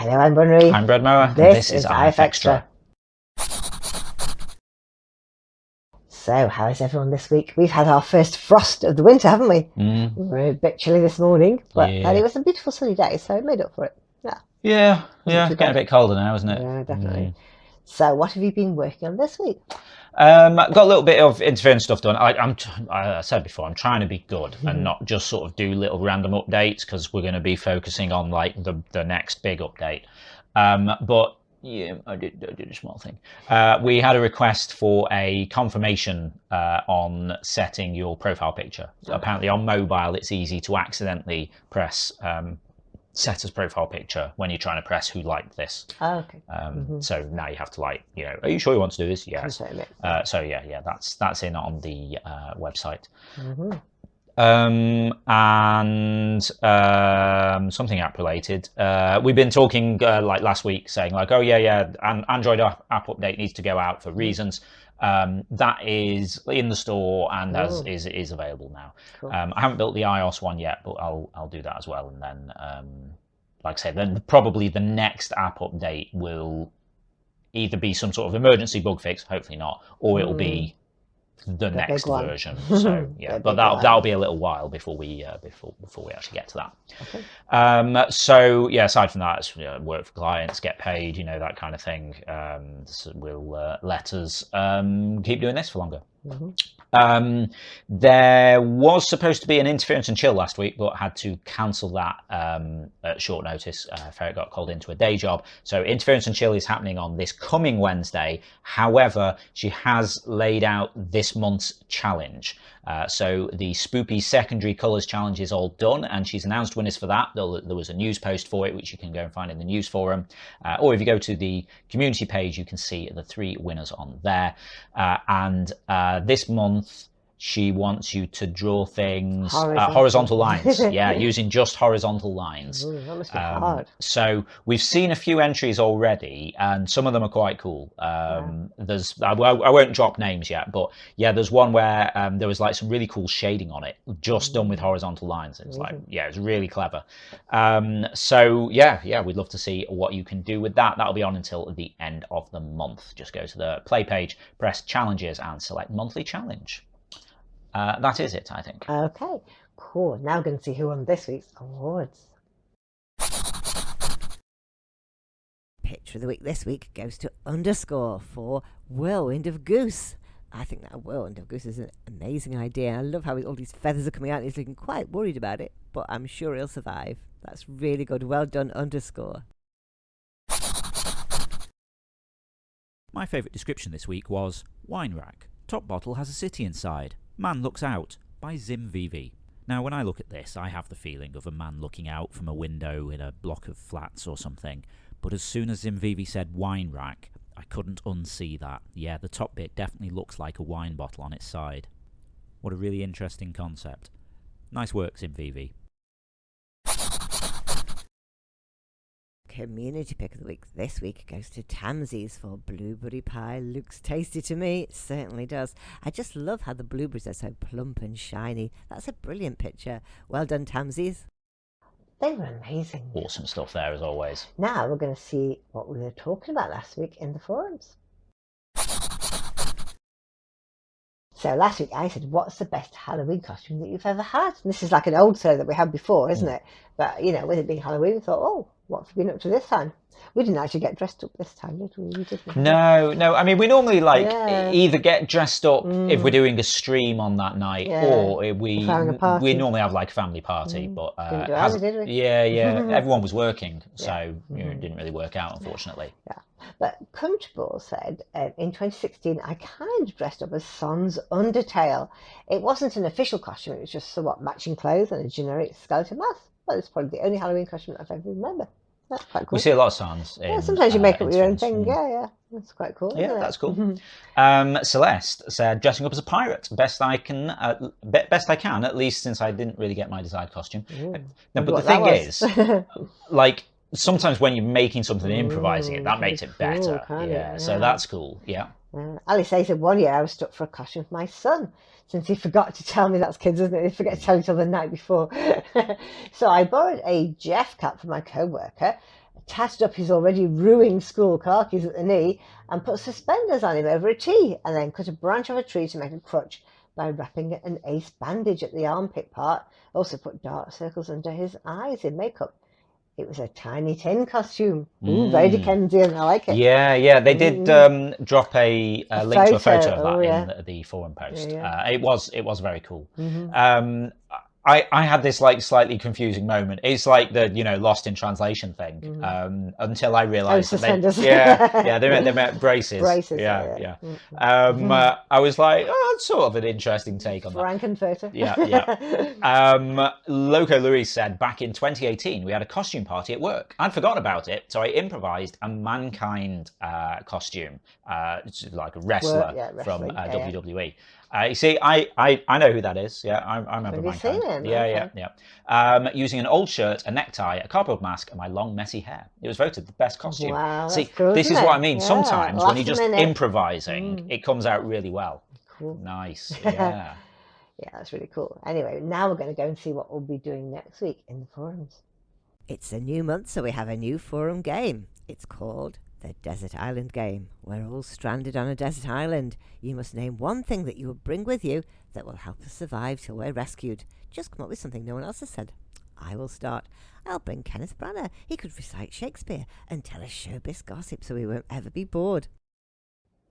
Hello, I'm Bunry. I'm Brad Mower, and This this is IFXtra. IFXtra. So, how is everyone this week? We've had our first frost of the winter, haven't we? Mm. We were a bit chilly this morning, but Yeah. then it was a beautiful sunny day, so it made up for it. Yeah, getting a bit colder now, isn't it? Yeah, definitely. So, what have you been working on this week? Got a little bit of interference stuff done. I said before, I'm trying to be good and not just sort of do little random updates, because we're going to be focusing on like the next big update. But yeah, I did a small thing. We had a request for a confirmation on setting your profile picture. So apparently on mobile, it's easy to accidentally press set as profile picture when you're trying to press who liked this. Oh, okay. So now you have to are you sure you want to do this? Yes. Confirm it. So yeah, that's in on the website. Something app related. We've been talking like last week, saying like, oh yeah, Android app update needs to go out for reasons. That is in the store and is available now. Cool. I haven't built the iOS one yet, but I'll do that as well. And then, like I said, then probably the next app update will either be some sort of emergency bug fix, hopefully not, or it'll be the next version. So yeah, but that'll be a little while before we actually get to that. Okay. So yeah, aside from that, it's work for clients, get paid, that kind of thing. Will let us keep doing this for longer. There was supposed to be an interference and chill last week, but had to cancel that at short notice. Ferret got called into a day job. So interference and chill is happening on this coming Wednesday. However, she has laid out this month's challenge. So the Spoopy Secondary Colours Challenge is all done, and she's announced winners for that. There was a news post for it, which you can go and find in the news forum. Or if you go to the community page, you can see the 3 winners on there. And this month, she wants you to draw things horizontal lines. Yeah, using just horizontal lines. Ooh, that must be hard. So we've seen a few entries already, and some of them are quite cool. There's I won't drop names yet, but yeah, there's one where there was like some really cool shading on it, just done with horizontal lines. It's like, yeah, it's really clever. So yeah, we'd love to see what you can do with that. That'll be on until the end of the month. Just go to the play page, press challenges, and select monthly challenge. That is it, I think. Okay, cool. Now we're going to see who won this week's awards. Picture of the week this week goes to Underscore for Whirlwind of Goose. I think that Whirlwind of Goose is an amazing idea. I love how all these feathers are coming out. He's looking quite worried about it, but I'm sure he'll survive. That's really good. Well done, Underscore. My favourite description this week was Wine Rack. Top bottle has a city inside. Man looks out, by ZimVV. Now, when I look at this, I have the feeling of a man looking out from a window in a block of flats or something. But as soon as ZimVV said wine rack, I couldn't unsee that. Yeah, the top bit definitely looks like a wine bottle on its side. What a really interesting concept. Nice work, ZimVV. Community pick of the week this week goes to Tamsies for blueberry pie. Looks tasty to me. It certainly does. I just love how the blueberries are so plump and shiny. That's a brilliant picture. Well done, Tamsies. They were amazing. Awesome stuff there, as always. Now we're going to see what we were talking about last week in the forums. So last week I said, what's the best Halloween costume that you've ever had? And this is like an old show that we had before, isn't it? But, with it being Halloween, we thought, oh, what have we been up to this time? We didn't actually get dressed up this time, did we? No. I mean, we normally either get dressed up if we're doing a stream on that night, or we normally have like a family party. But didn't do either, did we? Yeah. Everyone was working, so it didn't really work out, unfortunately. Yeah. But Comfortable said, in 2016, I kind of dressed up as Son's Undertale. It wasn't an official costume, it was just somewhat matching clothes and a generic skeleton mask. Well, it's probably the only Halloween costume I've ever remembered. That's quite cool. We see a lot of Sons. Sometimes you make up your own thing. Yeah. That's quite cool. Yeah, that's cool. Celeste said, dressing up as a pirate. Best I can, at least since I didn't really get my desired costume. No, but the thing is, like, sometimes when you're making something and improvising it, that makes it better. Yeah, so that's cool. Yeah. Alice said, one year I was stuck for a costume for my son, since he forgot to tell me. That's kids, isn't it? They forget to tell you till the night before. So I borrowed a Jeff cap from my co-worker, tatted up his already ruined school khakis at the knee and put suspenders on him over a T, and then cut a branch off a tree to make a crutch by wrapping an ace bandage at the armpit part. Also put dark circles under his eyes in makeup. It was a Tiny Tin costume. Ooh, very Dickensian. I like it. Yeah. They did drop a link to a photo of that in the forum post. It was very cool. I had this like slightly confusing moment. It's like the lost in translation thing until I realised that they meant braces. Braces. Yeah. I was like, oh, that's sort of an interesting take on that. Frankenfurter. Yeah. Loco Louis said, back in 2018, we had a costume party at work. I'd forgotten about it, so I improvised a Mankind costume. It's like a wrestler from WWE. You see, I know who that is. Yeah, I remember Mankind. Yeah. Using an old shirt, a necktie, a cardboard mask, and my long, messy hair. It was voted the best costume. Wow, see, cool, this is what I mean. Sometimes when you're just improvising, it comes out really well. Cool. Nice. Yeah. Yeah, that's really cool. Anyway, now we're going to go and see what we'll be doing next week in the forums. It's a new month, so we have a new forum game. It's called the Desert Island Game. We're all stranded on a desert island. You must name one thing that you will bring with you that will help us survive till we're rescued. Just come up with something no one else has said. I will start. I'll bring Kenneth Branagh. He could recite Shakespeare and tell us showbiz gossip so we won't ever be bored.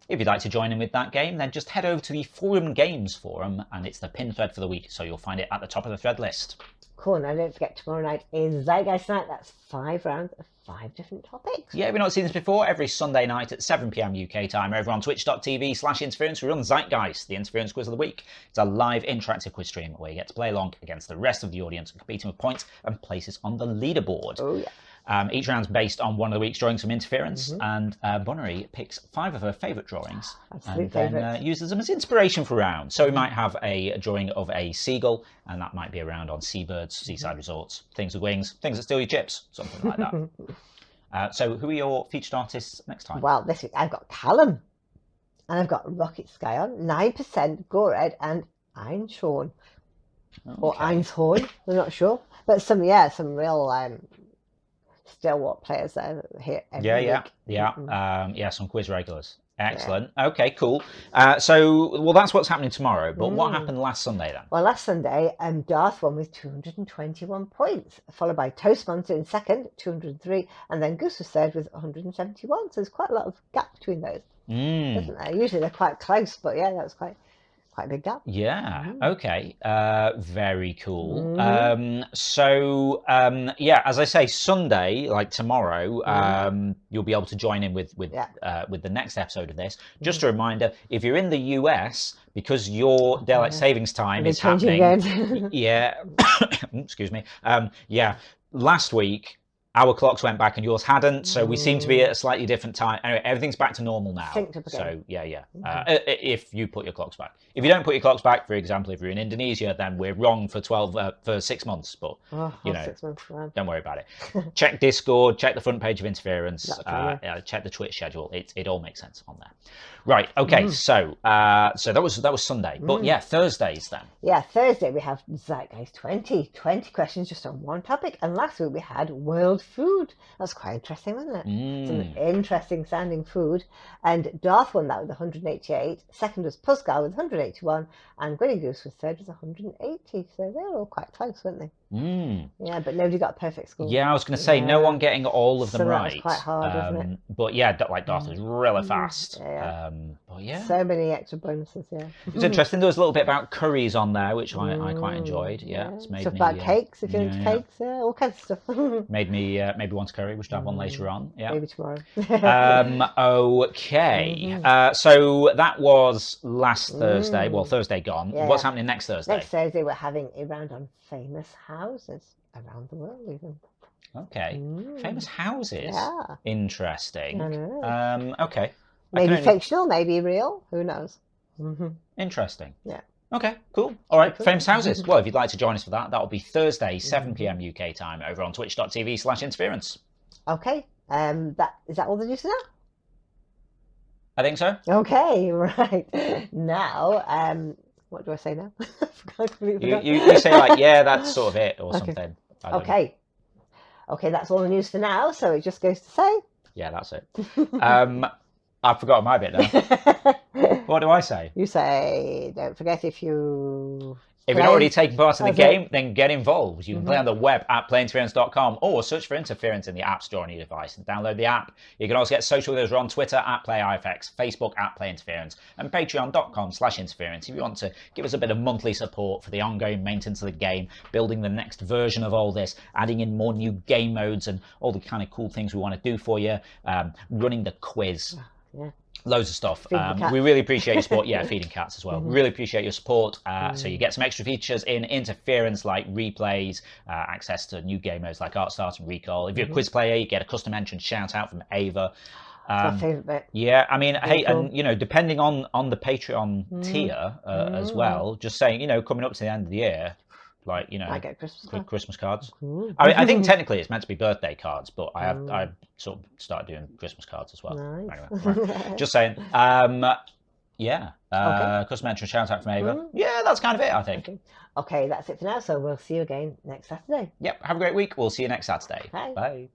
If you'd like to join in with that game, then just head over to the Forum Games forum, and it's the pin thread for the week, so you'll find it at the top of the thread list. Cool. Now don't forget, tomorrow night is Zeitgeist Night. That's 5 rounds of 5 different topics. Yeah, if you've not seen this before, every Sunday night at 7 PM UK time over on twitch.tv/interference, we run Zeitgeist, the Interference Quiz of the Week. It's a live interactive quiz stream where you get to play along against the rest of the audience, competing with points and places on the leaderboard. Oh, yeah. Each round's based on one of the week's drawings from Interference, and Bonnery picks 5 of her favourite drawings and then uses them as inspiration for rounds. So we might have a drawing of a seagull, and that might be around on seabirds, seaside resorts, things with wings, things that steal your chips, something like that. So who are your featured artists next time? Well, this week I've got Callum, and I've got Rocket Skyon, 9%, Gored, and Einshorn. Okay. Or Einshorn, I'm not sure. But some real stalwart players there here every week. Yeah, some quiz regulars. Excellent. Yeah. Okay, cool. So that's what's happening tomorrow. But what happened last Sunday then? Well, last Sunday, Darth won with 221 points, followed by Toastmonster in second, 203, and then Goose was third with 171. So there's quite a lot of gap between those, isn't there? Usually they're quite close, but yeah, that was quite a big gap. Yeah. Okay. Very cool. As I say, Sunday, like tomorrow, you'll be able to join in with the next episode of this. Just a reminder: if you're in the US, because your daylight savings time is happening. Excuse me. Last week, our clocks went back and yours hadn't, so we seem to be at a slightly different time. Anyway, everything's back to normal now. So if you put your clocks back. If you don't put your clocks back, for example, if you're in Indonesia, then we're wrong for 6 months. But 6 months, don't worry about it. Check Discord, check the front page of Interference, check the Twitch schedule. It all makes sense on there. Right. Okay. So that was Sunday, but Thursdays then. Yeah, Thursday we have Zeitgeist 20 questions just on one topic, and last week we had world food. That's quite interesting, wasn't it? Some interesting sounding food. And Darth won that with 188. Second was Puzzgal with 181, and Grinny Goose was third with 180. So they're all quite close, weren't they? Yeah, but nobody got a perfect score. Yeah, I was going to say no one getting all of them right. That was quite hard, wasn't it? But yeah, Darth was really fast. So many extra bonuses. Yeah, it's interesting. There was a little bit about curries on there, which I quite enjoyed. Yeah, it's made stuff me about cakes. If you're into cakes, all kinds of stuff. Made me maybe want a curry. We should have one later on. Yeah, maybe tomorrow. Okay. So that was last Thursday. Well, Thursday gone. Yeah. What's happening next Thursday? Next Thursday we're having a round on famous houses around the world, even. Okay. Famous houses. Yeah. Interesting. I know. Okay. Maybe fictional, maybe real. Who knows? Interesting. Yeah. Okay, cool. All right, famous houses. Well, if you'd like to join us for that, that'll be Thursday, 7 PM UK time over on twitch.tv/interference. Okay. Is that all the news now? I think so. Okay, right. Now, what do I say now? You say like, yeah, that's sort of it, or something. Okay. Okay, that's all the news for now. So it just goes to say. Yeah, that's it. I've forgotten my bit now. What do I say? You say, don't forget if you. If you've already taken part in the That's game, then get involved. You can play on the web at playinterference.com or search for Interference in the App Store on your device and download the app. You can also get social with us. We're on Twitter at PlayIFX, Facebook at PlayInterference, and patreon.com/interference if you want to give us a bit of monthly support for the ongoing maintenance of the game, building the next version of all this, adding in more new game modes and all the kind of cool things we want to do for you, running the quiz. Yeah. Loads of stuff. Feeding We really appreciate your support. Yeah, feeding cats as well. Really appreciate your support. So you get some extra features in Interference like replays, access to new game modes like Art Start and Recall. If you're a quiz player, you get a custom entrance shout out from Ava. It's my favourite bit. Yeah, I mean, hey, cool. and you know, depending on the Patreon tier as well, just saying, you know, coming up to the end of the year, like, you know, I get Christmas cards. Cool. I mean, I think technically it's meant to be birthday cards, but I sort of started doing Christmas cards as well. Nice. Anyway, right. Just saying. Yeah. Custom entrance shout out from Ava. Yeah, that's kind of it, I think. Okay, that's it for now. So we'll see you again next Saturday. Yep. Have a great week. We'll see you next Saturday. Bye. Bye.